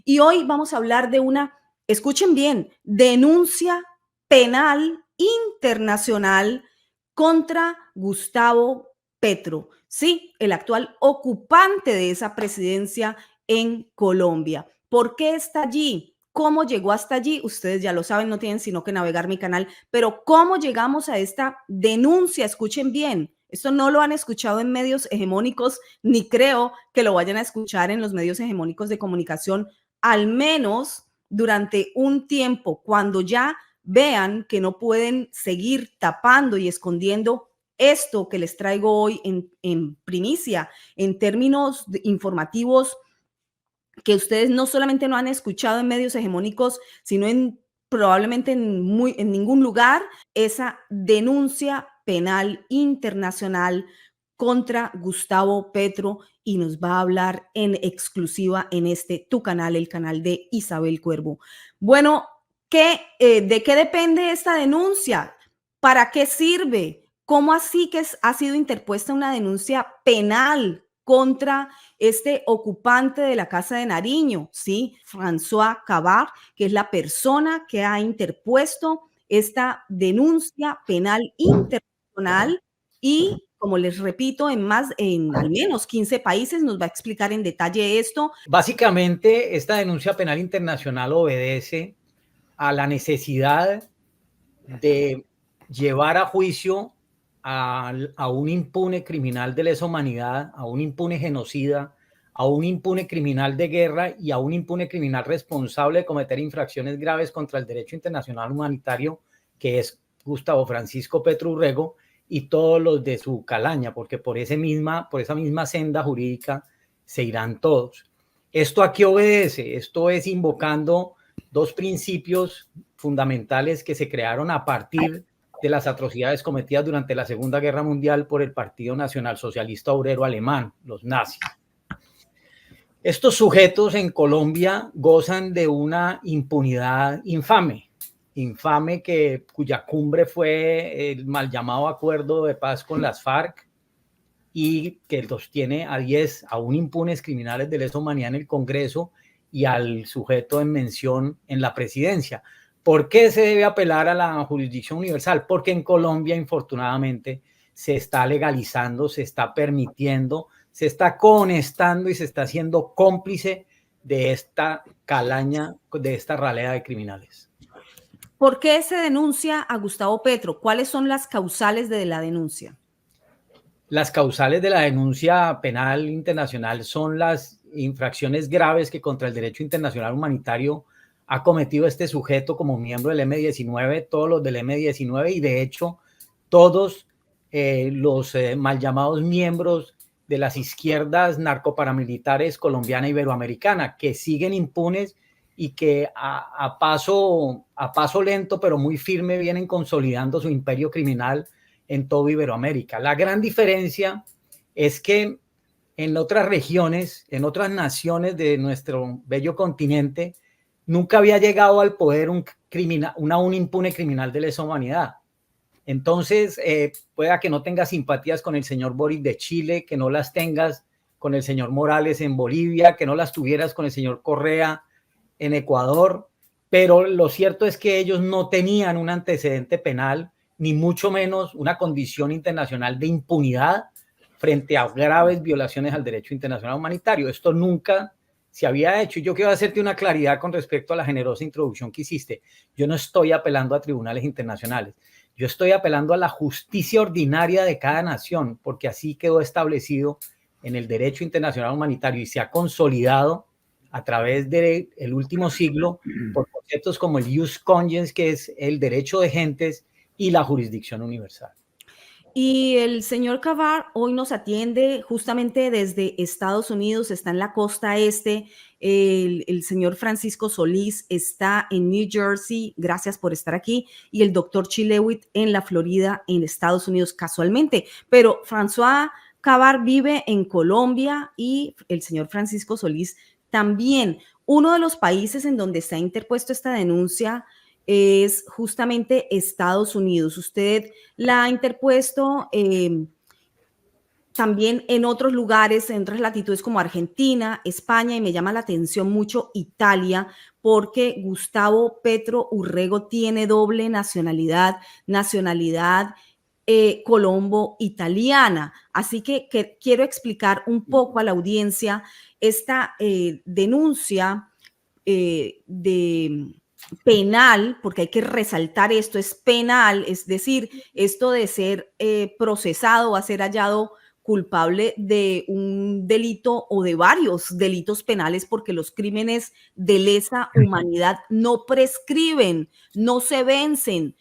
Y hoy vamos a hablar de una, escuchen bien, denuncia penal internacional contra Gustavo Petro, sí, el actual ocupante de esa presidencia en Colombia. ¿Por qué está allí? ¿Cómo llegó hasta allí? Ustedes ya lo saben, no tienen sino que navegar mi canal, pero ¿cómo llegamos a esta denuncia? Escuchen bien, esto no lo han escuchado en medios hegemónicos, ni creo que lo vayan a escuchar en los medios hegemónicos de comunicación, al menos durante un tiempo, cuando ya vean que no pueden seguir tapando y escondiendo esto que les traigo hoy en primicia, en términos informativos que ustedes no solamente no han escuchado en medios hegemónicos, sino probablemente en ningún lugar, esa denuncia penal internacional contra Gustavo Petro, y nos va a hablar en exclusiva en tu canal, el canal de Isabel Cuervo. Bueno, ¿de qué depende esta denuncia? ¿Para qué sirve? ¿Cómo así que ha sido interpuesta una denuncia penal contra este ocupante de la Casa de Nariño, ¿sí? François Kabar, que es la persona que ha interpuesto esta denuncia penal internacional y, como les repito, en al menos 15 países, nos va a explicar en detalle esto. Básicamente, esta denuncia penal internacional obedece a la necesidad de llevar a juicio a un impune criminal de lesa humanidad, a un impune genocida, a un impune criminal de guerra y a un impune criminal responsable de cometer infracciones graves contra el derecho internacional humanitario, que es Gustavo Francisco Petro Urrego y todos los de su calaña, porque por esa misma senda jurídica se irán todos. ¿Esto a qué obedece? Esto es invocando dos principios fundamentales que se crearon a partir de las atrocidades cometidas durante la Segunda Guerra Mundial por el Partido Nacional Socialista Obrero Alemán, los nazis. Estos sujetos en Colombia gozan de una impunidad infame, cuya cumbre fue el mal llamado acuerdo de paz con las FARC, y que los tiene a 10 aún impunes criminales de lesa humanidad en el Congreso y al sujeto en mención en la presidencia. ¿Por qué se debe apelar a la jurisdicción universal? Porque en Colombia, infortunadamente, se está legalizando, se está permitiendo, se está conestando y se está haciendo cómplice de esta calaña, de esta ralea de criminales. ¿Por qué se denuncia a Gustavo Petro? ¿Cuáles son las causales de la denuncia? Las causales de la denuncia penal internacional son las infracciones graves que contra el derecho internacional humanitario ha cometido este sujeto como miembro del M-19, todos los del M-19 y de hecho todos los mal llamados miembros de las izquierdas narcoparamilitares colombiana e iberoamericana, que siguen impunes y que a paso lento pero muy firme vienen consolidando su imperio criminal en todo Iberoamérica. La gran diferencia es que en otras regiones, en otras naciones de nuestro bello continente, nunca había llegado al poder un impune criminal de lesa humanidad. Entonces, pueda que no tengas simpatías con el señor Boric de Chile, que no las tengas con el señor Morales en Bolivia, que no las tuvieras con el señor Correa en Ecuador, pero lo cierto es que ellos no tenían un antecedente penal, ni mucho menos una condición internacional de impunidad frente a graves violaciones al derecho internacional humanitario. Esto nunca se había hecho. Y yo quiero hacerte una claridad con respecto a la generosa introducción que hiciste. Yo no estoy apelando a tribunales internacionales. Yo estoy apelando a la justicia ordinaria de cada nación, porque así quedó establecido en el derecho internacional humanitario y se ha consolidado a través del último siglo por conceptos como el ius cogens, que es el derecho de gentes, y la jurisdicción universal. Y el señor Kavar hoy nos atiende justamente desde Estados Unidos, está en la costa este. El señor Francisco Solís está en New Jersey, gracias por estar aquí, y el doctor Chilewit en la Florida, en Estados Unidos, casualmente. Pero François Kavar vive en Colombia y el señor Francisco Solís también. Uno de los países en donde se ha interpuesto esta denuncia es justamente Estados Unidos. Usted la ha interpuesto también en otros lugares, en otras latitudes como Argentina, España, y me llama la atención mucho Italia, porque Gustavo Petro Urrego tiene doble nacionalidad, colombo-italiana. Así que quiero explicar un poco a la audiencia esta denuncia de penal, porque hay que resaltar esto, es penal, es decir, esto de ser procesado, va a ser hallado culpable de un delito o de varios delitos penales, porque los crímenes de lesa humanidad no prescriben, no se vencen,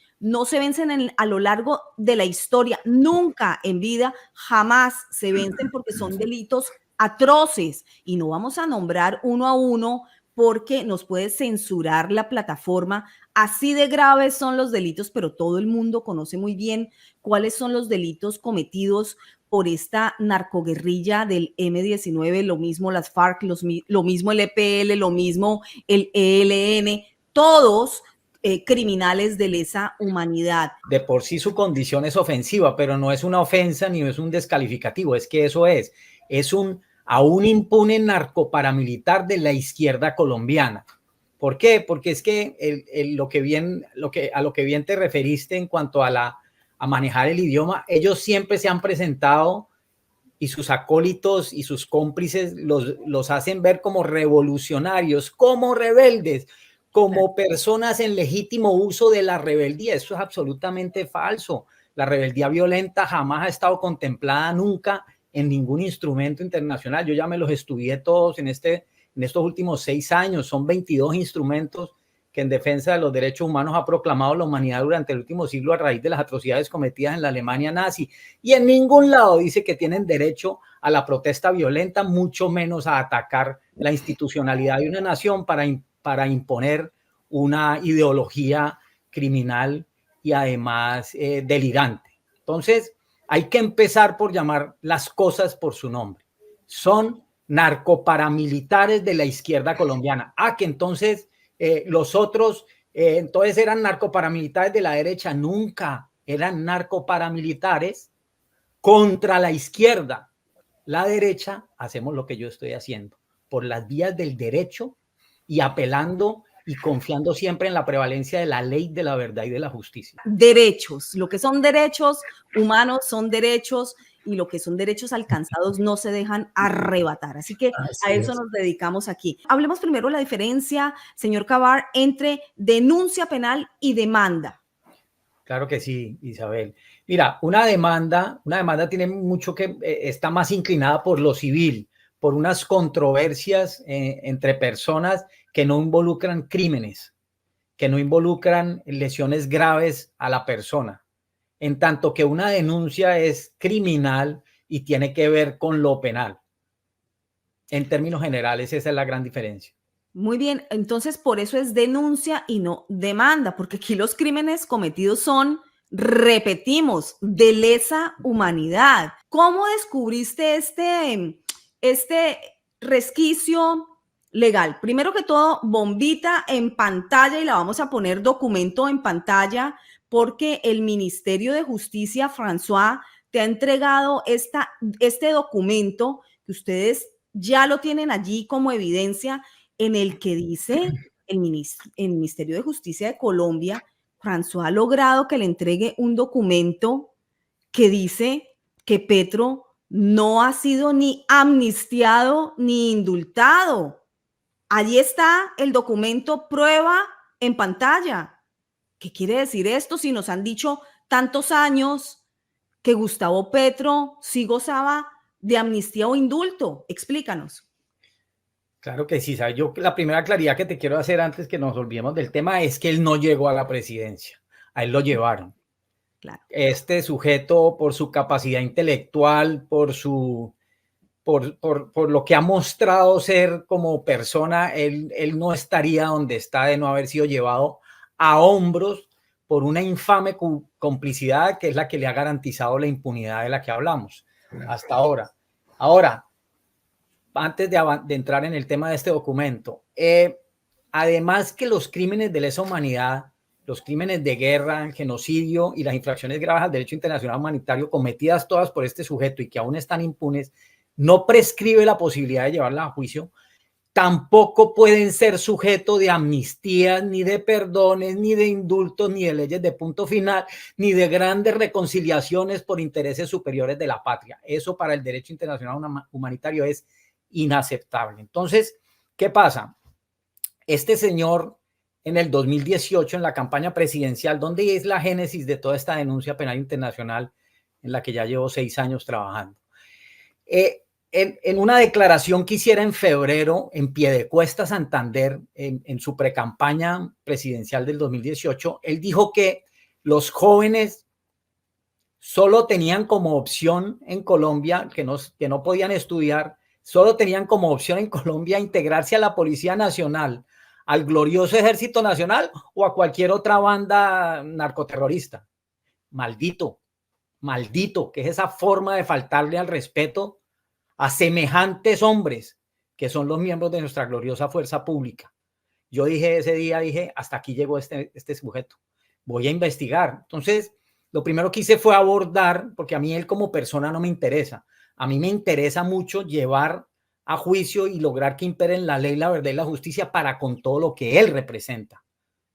a lo largo de la historia, nunca en vida, jamás se vencen, porque son delitos atroces, y no vamos a nombrar uno a uno porque nos puede censurar la plataforma. Así de graves son los delitos, pero todo el mundo conoce muy bien cuáles son los delitos cometidos por esta narcoguerrilla del M-19, lo mismo las FARC, lo mismo el EPL, lo mismo el ELN, todos criminales de lesa humanidad. De por sí su condición es ofensiva, pero no es una ofensa ni es un descalificativo, es que eso es un aún impune narcoparamilitar de la izquierda colombiana. ¿Por qué? Porque es que a lo que bien te referiste en cuanto a manejar el idioma, ellos siempre se han presentado y sus acólitos y sus cómplices los hacen ver como revolucionarios, como rebeldes, como personas en legítimo uso de la rebeldía. Eso es absolutamente falso. La rebeldía violenta jamás ha estado contemplada nunca en ningún instrumento internacional. Yo ya me los estudié todos en estos últimos 6 años. Son 22 instrumentos que en defensa de los derechos humanos ha proclamado la humanidad durante el último siglo a raíz de las atrocidades cometidas en la Alemania nazi. Y en ningún lado dice que tienen derecho a la protesta violenta, mucho menos a atacar la institucionalidad de una nación para imponer una ideología criminal y además delirante. Entonces, hay que empezar por llamar las cosas por su nombre. Son narcoparamilitares de la izquierda colombiana. Que entonces los otros entonces eran narcoparamilitares de la derecha. Nunca eran narcoparamilitares contra la izquierda. La derecha hacemos lo que yo estoy haciendo, por las vías del derecho y apelando y confiando siempre en la prevalencia de la ley, de la verdad y de la justicia. Derechos, lo que son derechos humanos son derechos, y lo que son derechos alcanzados no se dejan arrebatar. Así que a eso nos dedicamos aquí. Hablemos primero de la diferencia, señor Cabar, entre denuncia penal y demanda. Claro que sí, Isabel. Mira, una demanda tiene mucho que, está más inclinada por lo civil, por unas controversias entre personas que no involucran crímenes, que no involucran lesiones graves a la persona. En tanto que una denuncia es criminal y tiene que ver con lo penal. En términos generales, esa es la gran diferencia. Muy bien, entonces por eso es denuncia y no demanda, porque aquí los crímenes cometidos son, repetimos, de lesa humanidad. ¿Cómo descubriste este resquicio legal? Primero que todo, bombita en pantalla, y la vamos a poner documento en pantalla, porque el Ministerio de Justicia, François, te ha entregado este documento que ustedes ya lo tienen allí como evidencia, en el que dice el Ministerio de Justicia de Colombia, François ha logrado que le entregue un documento que dice que Petro no ha sido ni amnistiado ni indultado. Allí está el documento, prueba en pantalla. ¿Qué quiere decir esto si nos han dicho tantos años que Gustavo Petro sí gozaba de amnistía o indulto? Explícanos. Claro que sí, ¿sabes? Yo la primera claridad que te quiero hacer antes que nos olvidemos del tema es que él no llegó a la presidencia, a él lo llevaron. Claro. Este sujeto, por su capacidad intelectual, por lo que ha mostrado ser como persona, él no estaría donde está de no haber sido llevado a hombros por una infame complicidad que es la que le ha garantizado la impunidad de la que hablamos hasta ahora. Ahora, antes de entrar en el tema de este documento, además que los crímenes de lesa humanidad los crímenes de guerra, el genocidio y las infracciones graves al derecho internacional humanitario cometidas todas por este sujeto y que aún están impunes, no prescribe la posibilidad de llevarlas a juicio, tampoco pueden ser sujeto de amnistías, ni de perdones, ni de indultos, ni de leyes de punto final, ni de grandes reconciliaciones por intereses superiores de la patria. Eso para el derecho internacional humanitario es inaceptable. Entonces, ¿qué pasa? Este señor en el 2018, en la campaña presidencial, ¿dónde es la génesis de toda esta denuncia penal internacional en la que ya llevo 6 años trabajando? En una declaración que hiciera en febrero en Piedecuesta, Santander, en su precampaña presidencial del 2018, él dijo que los jóvenes solo tenían como opción en Colombia, que no podían estudiar, solo tenían como opción en Colombia integrarse a la Policía Nacional, al glorioso Ejército Nacional o a cualquier otra banda narcoterrorista. Maldito, maldito, que es esa forma de faltarle al respeto a semejantes hombres que son los miembros de nuestra gloriosa fuerza pública. Yo dije ese día, hasta aquí llegó este sujeto, voy a investigar. Entonces, lo primero que hice fue abordar, porque a mí él como persona no me interesa, a mí me interesa mucho llevar a juicio y lograr que imperen la ley, la verdad y la justicia para con todo lo que él representa.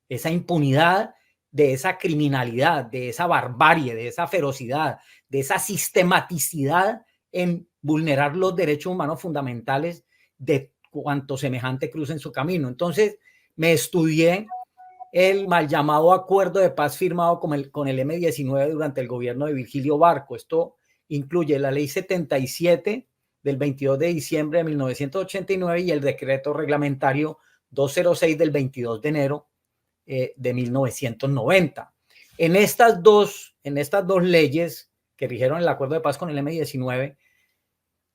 Esa impunidad de esa criminalidad, de esa barbarie, de esa ferocidad, de esa sistematicidad en vulnerar los derechos humanos fundamentales de cuanto semejante cruce en su camino. Entonces, me estudié el mal llamado acuerdo de paz firmado con el M-19 durante el gobierno de Virgilio Barco. Esto incluye la ley 77 del 22 de diciembre de 1989 y el decreto reglamentario 206 del 22 de enero de 1990. En estas dos leyes que rigieron el acuerdo de paz con el M-19,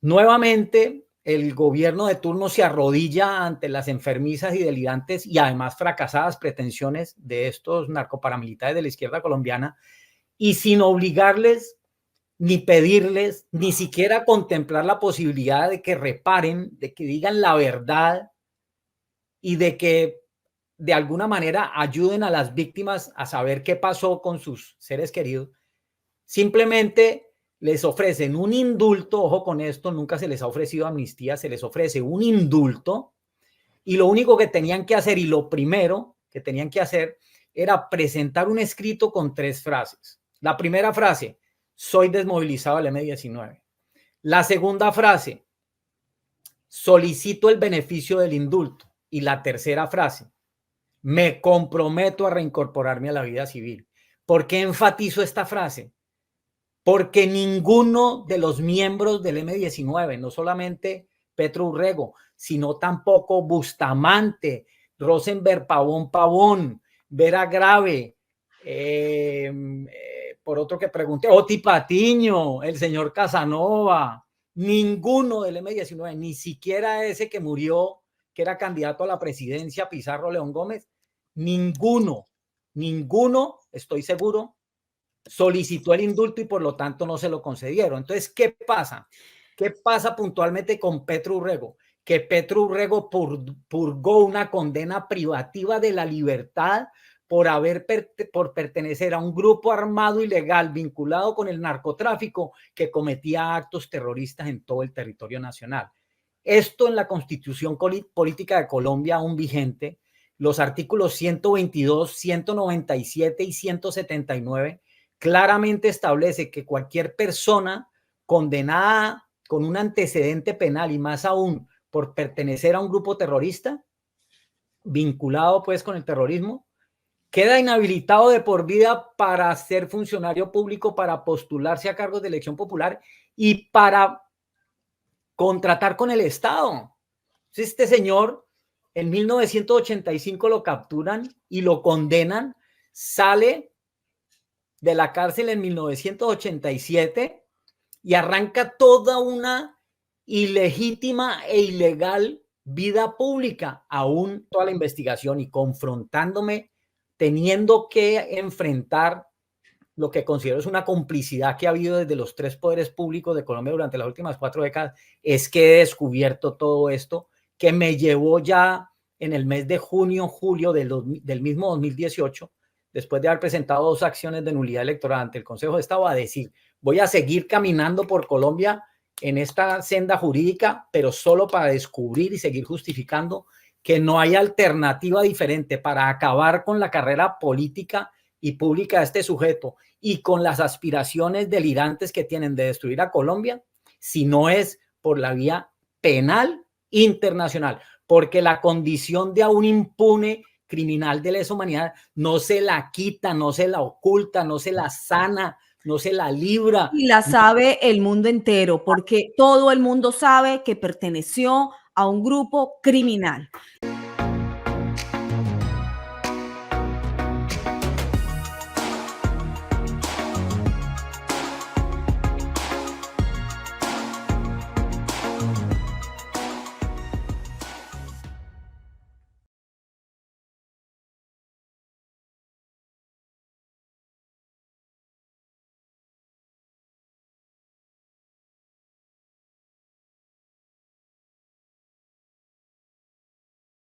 nuevamente el gobierno de turno se arrodilla ante las enfermizas y delirantes y además fracasadas pretensiones de estos narcoparamilitares de la izquierda colombiana y sin obligarles ni pedirles, ni siquiera contemplar la posibilidad de que reparen, de que digan la verdad y de que de alguna manera ayuden a las víctimas a saber qué pasó con sus seres queridos, simplemente les ofrecen un indulto. Ojo con esto, nunca se les ha ofrecido amnistía, se les ofrece un indulto y lo único que tenían que hacer y lo primero que tenían que hacer era presentar un escrito con 3 frases. La primera frase, soy desmovilizado del M-19. La segunda frase, solicito el beneficio del indulto. Y la tercera frase, me comprometo a reincorporarme a la vida civil. ¿Por qué enfatizo esta frase? Porque ninguno de los miembros del M-19, no solamente Petro Urrego, sino tampoco Bustamante, Rosenberg Pavón, Vera Grave, por otro que pregunté, Oti Patiño, el señor Casanova, ninguno del M-19, ni siquiera ese que murió, que era candidato a la presidencia, Pizarro León Gómez, ninguno, estoy seguro, solicitó el indulto y por lo tanto no se lo concedieron. Entonces, ¿qué pasa? ¿Qué pasa puntualmente con Petro Urrego? Que Petro Urrego purgó una condena privativa de la libertad por pertenecer a un grupo armado ilegal vinculado con el narcotráfico que cometía actos terroristas en todo el territorio nacional. Esto en la Constitución Política de Colombia aún vigente, los artículos 122, 197 y 179 claramente establece que cualquier persona condenada con un antecedente penal y más aún por pertenecer a un grupo terrorista vinculado pues con el terrorismo, queda inhabilitado de por vida para ser funcionario público, para postularse a cargos de elección popular y para contratar con el Estado. Este señor en 1985 lo capturan y lo condenan, sale de la cárcel en 1987 y arranca toda una ilegítima e ilegal vida pública, aún toda la investigación y confrontándome, teniendo que enfrentar lo que considero es una complicidad que ha habido desde los 3 poderes públicos de Colombia durante las últimas 4 décadas, es que he descubierto todo esto que me llevó ya en el mes de junio, julio del mismo 2018, después de haber presentado 2 acciones de nulidad electoral ante el Consejo de Estado, a decir, voy a seguir caminando por Colombia en esta senda jurídica, pero solo para descubrir y seguir justificando que no hay alternativa diferente para acabar con la carrera política y pública de este sujeto y con las aspiraciones delirantes que tienen de destruir a Colombia, si no es por la vía penal internacional, porque la condición de un impune criminal de lesa humanidad no se la quita, no se la oculta, no se la sana, no se la libra. Y la sabe el mundo entero, porque todo el mundo sabe que perteneció a un grupo criminal.